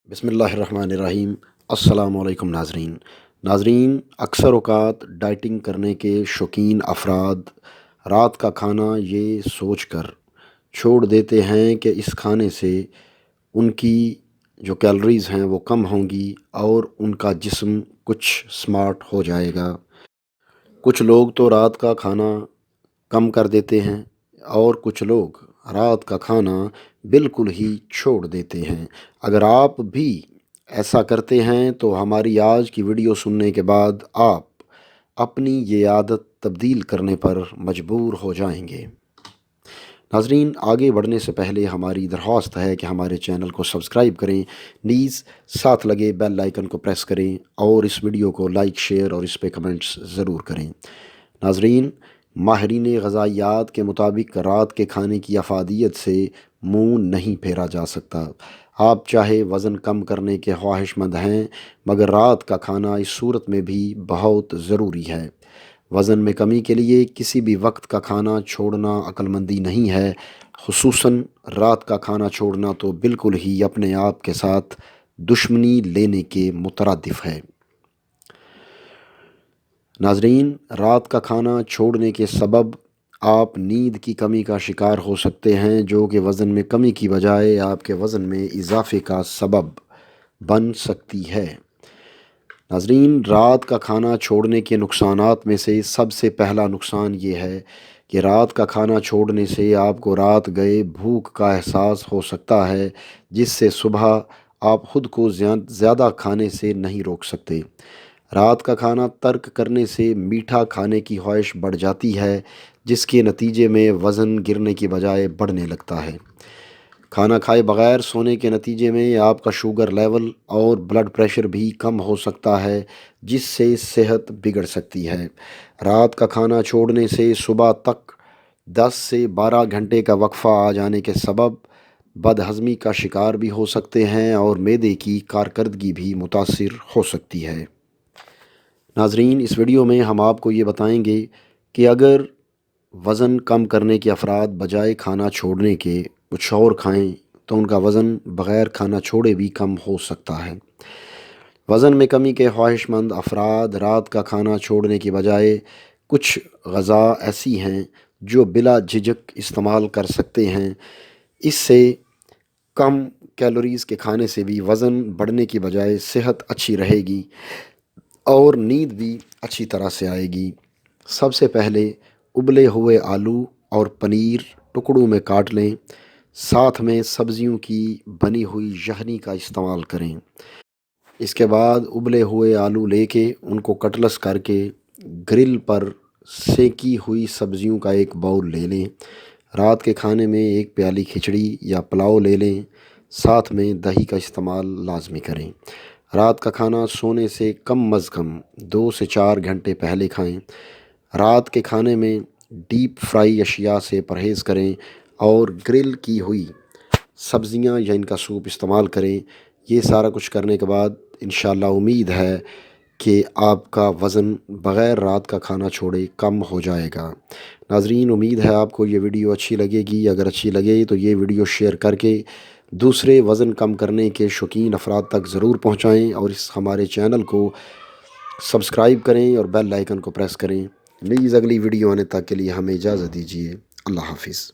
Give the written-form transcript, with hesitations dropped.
بسم اللہ الرحمن الرحیم۔ السلام علیکم ناظرین، اکثر اوقات ڈائٹنگ کرنے کے شوقین افراد رات کا کھانا یہ سوچ کر چھوڑ دیتے ہیں کہ اس کھانے سے ان کی جو کیلوریز ہیں وہ کم ہوں گی اور ان کا جسم کچھ سمارٹ ہو جائے گا۔ کچھ لوگ تو رات کا کھانا کم کر دیتے ہیں اور کچھ لوگ رات کا کھانا بالکل ہی چھوڑ دیتے ہیں۔ اگر آپ بھی ایسا کرتے ہیں تو ہماری آج کی ویڈیو سننے کے بعد آپ اپنی یہ عادت تبدیل کرنے پر مجبور ہو جائیں گے۔ ناظرین، آگے بڑھنے سے پہلے ہماری درخواست ہے کہ ہمارے چینل کو سبسکرائب کریں، نیز ساتھ لگے بیل آئیکن کو پریس کریں اور اس ویڈیو کو لائک، شیئر اور اس پہ کمنٹس ضرور کریں۔ ناظرین، ماہرین غذائیات کے مطابق رات کے کھانے کی افادیت سے منہ نہیں پھیرا جا سکتا۔ آپ چاہے وزن کم کرنے کے خواہش مند ہیں، مگر رات کا کھانا اس صورت میں بھی بہت ضروری ہے۔ وزن میں کمی کے لیے کسی بھی وقت کا کھانا چھوڑنا عقل مندی نہیں ہے، خصوصاً رات کا کھانا چھوڑنا تو بالکل ہی اپنے آپ کے ساتھ دشمنی لینے کے مترادف ہے۔ ناظرین، رات کا کھانا چھوڑنے کے سبب آپ نیند کی کمی کا شکار ہو سکتے ہیں، جو کہ وزن میں کمی کی بجائے آپ کے وزن میں اضافے کا سبب بن سکتی ہے۔ ناظرین، رات کا کھانا چھوڑنے کے نقصانات میں سے سب سے پہلا نقصان یہ ہے کہ رات کا کھانا چھوڑنے سے آپ کو رات گئے بھوک کا احساس ہو سکتا ہے، جس سے صبح آپ خود کو زیادہ کھانے سے نہیں روک سکتے۔ رات کا کھانا ترک کرنے سے میٹھا کھانے کی خواہش بڑھ جاتی ہے، جس کے نتیجے میں وزن گرنے کی بجائے بڑھنے لگتا ہے۔ کھانا کھائے بغیر سونے کے نتیجے میں آپ کا شوگر لیول اور بلڈ پریشر بھی کم ہو سکتا ہے، جس سے صحت بگڑ سکتی ہے۔ رات کا کھانا چھوڑنے سے صبح تک 10 سے 12 گھنٹے کا وقفہ آ جانے کے سبب بد ہضمی کا شکار بھی ہو سکتے ہیں اور معدے کی کارکردگی بھی متاثر ہو سکتی ہے۔ ناظرین، اس ویڈیو میں ہم آپ کو یہ بتائیں گے کہ اگر وزن کم کرنے کے افراد بجائے کھانا چھوڑنے کے کچھ اور کھائیں تو ان کا وزن بغیر کھانا چھوڑے بھی کم ہو سکتا ہے۔ وزن میں کمی کے خواہش مند افراد رات کا کھانا چھوڑنے کی بجائے کچھ غذا ایسی ہیں جو بلا جھجک استعمال کر سکتے ہیں۔ اس سے کم کیلوریز کے کھانے سے بھی وزن بڑھنے کی بجائے صحت اچھی رہے گی اور نیند بھی اچھی طرح سے آئے گی۔ سب سے پہلے ابلے ہوئے آلو اور پنیر ٹکڑوں میں کاٹ لیں، ساتھ میں سبزیوں کی بنی ہوئی یخنی کا استعمال کریں۔ اس کے بعد ابلے ہوئے آلو لے کے ان کو کٹلس کر کے گرل پر سینکی ہوئی سبزیوں کا ایک باؤل لے لیں۔ رات کے کھانے میں ایک پیالی کھچڑی یا پلاؤ لے لیں، ساتھ میں دہی کا استعمال لازمی کریں۔ رات کا کھانا سونے سے کم از کم 2 سے 4 گھنٹے پہلے کھائیں۔ رات کے کھانے میں ڈیپ فرائی اشیاء سے پرہیز کریں اور گرل کی ہوئی سبزیاں یا ان کا سوپ استعمال کریں۔ یہ سارا کچھ کرنے کے بعد انشاءاللہ امید ہے کہ آپ کا وزن بغیر رات کا کھانا چھوڑے کم ہو جائے گا۔ ناظرین، امید ہے آپ کو یہ ویڈیو اچھی لگے گی۔ اگر اچھی لگے تو یہ ویڈیو شیئر کر کے دوسرے وزن کم کرنے کے شوقین افراد تک ضرور پہنچائیں اور اس ہمارے چینل کو سبسکرائب کریں اور بیل آئیکن کو پریس کریں۔ پلیز اگلی ویڈیو آنے تک کے لیے ہمیں اجازت دیجیے۔ اللہ حافظ۔